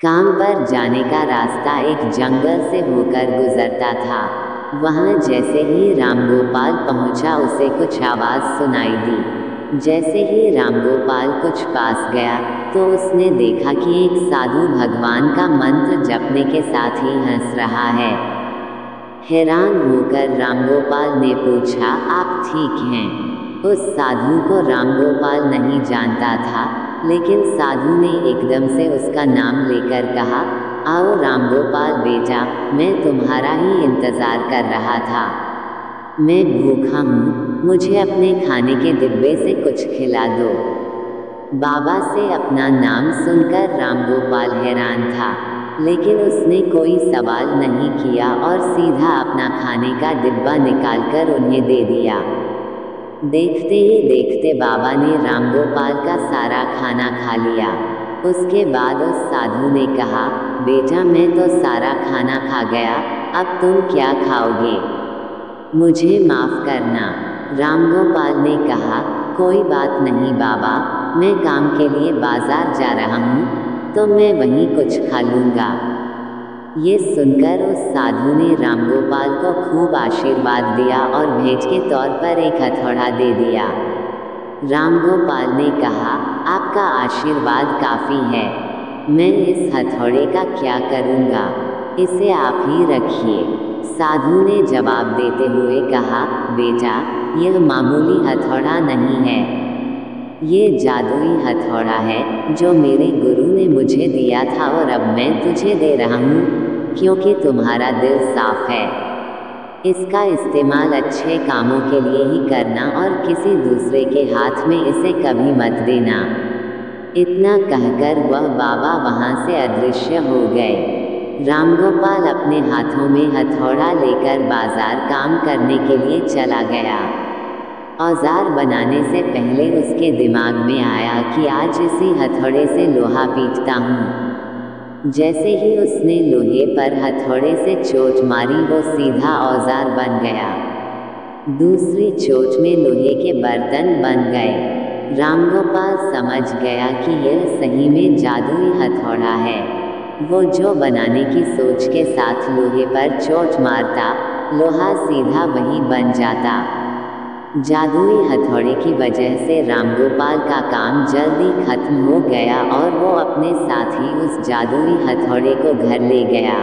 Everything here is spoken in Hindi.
काम पर जाने का रास्ता एक जंगल से होकर गुजरता था। वहां जैसे ही रामगोपाल पहुंचा उसे कुछ आवाज सुनाई दी। जैसे ही रामगोपाल कुछ पास गया तो उसने देखा कि एक साधु भगवान का मंत्र जपने के साथ ही हंस रहा है। हैरान होकर रामगोपाल ने पूछा, आप ठीक हैं? उस साधु को रामगोपाल नहीं जानता था, लेकिन साधु ने एकदम से उसका नाम लेकर कहा, आओ रामगोपाल बेटा, मैं तुम्हारा ही इंतजार कर रहा था। मैं भूखा हूँ, मुझे अपने खाने के डिब्बे से कुछ खिला दो। बाबा से अपना नाम सुनकर रामगोपाल हैरान था, लेकिन उसने कोई सवाल नहीं किया और सीधा अपना खाने का डिब्बा निकालकर उन्हें दे दिया। देखते ही देखते बाबा ने रामगोपाल का सारा खाना खा लिया। उसके बाद उस साधु ने कहा, बेटा मैं तो सारा खाना खा गया, अब तुम क्या खाओगे? मुझे माफ करना। रामगोपाल ने कहा, कोई बात नहीं बाबा, मैं काम के लिए बाजार जा रहा हूँ, तो मैं वहीं कुछ खा लूँगा। ये सुनकर उस साधु ने रामगोपाल को खूब आशीर्वाद दिया और भेंट के तौर पर एक हथौड़ा दे दिया। रामगोपाल ने कहा, आपका आशीर्वाद काफ़ी है, मैं इस हथौड़े का क्या करूँगा, इसे आप ही रखिए। साधु ने जवाब देते हुए कहा, बेटा यह मामूली हथौड़ा नहीं है, ये जादुई हथौड़ा है जो मेरे गुरु ने मुझे दिया था और अब मैं तुझे दे रहा हूँ, क्योंकि तुम्हारा दिल साफ है। इसका इस्तेमाल अच्छे कामों के लिए ही करना और किसी दूसरे के हाथ में इसे कभी मत देना। इतना कहकर वह बाबा वहां से अदृश्य हो गए। रामगोपाल अपने हाथों में हथौड़ा लेकर बाजार काम करने के लिए चला गया। औजार बनाने से पहले उसके दिमाग में आया कि आज इसी हथौड़े से लोहा पीटता हूँ। जैसे ही उसने लोहे पर हथौड़े से चोट मारी वो सीधा औजार बन गया। दूसरी चोट में लोहे के बर्तन बन गए। रामगोपाल समझ गया कि यह सही में जादुई हथौड़ा है। वो जो बनाने की सोच के साथ लोहे पर चोट मारता, लोहा सीधा वही बन जाता। जादुई हथौड़े की वजह से रामगोपाल का काम जल्दी खत्म हो गया और वो अपने साथ ही उस जादुई हथौड़े को घर ले गया।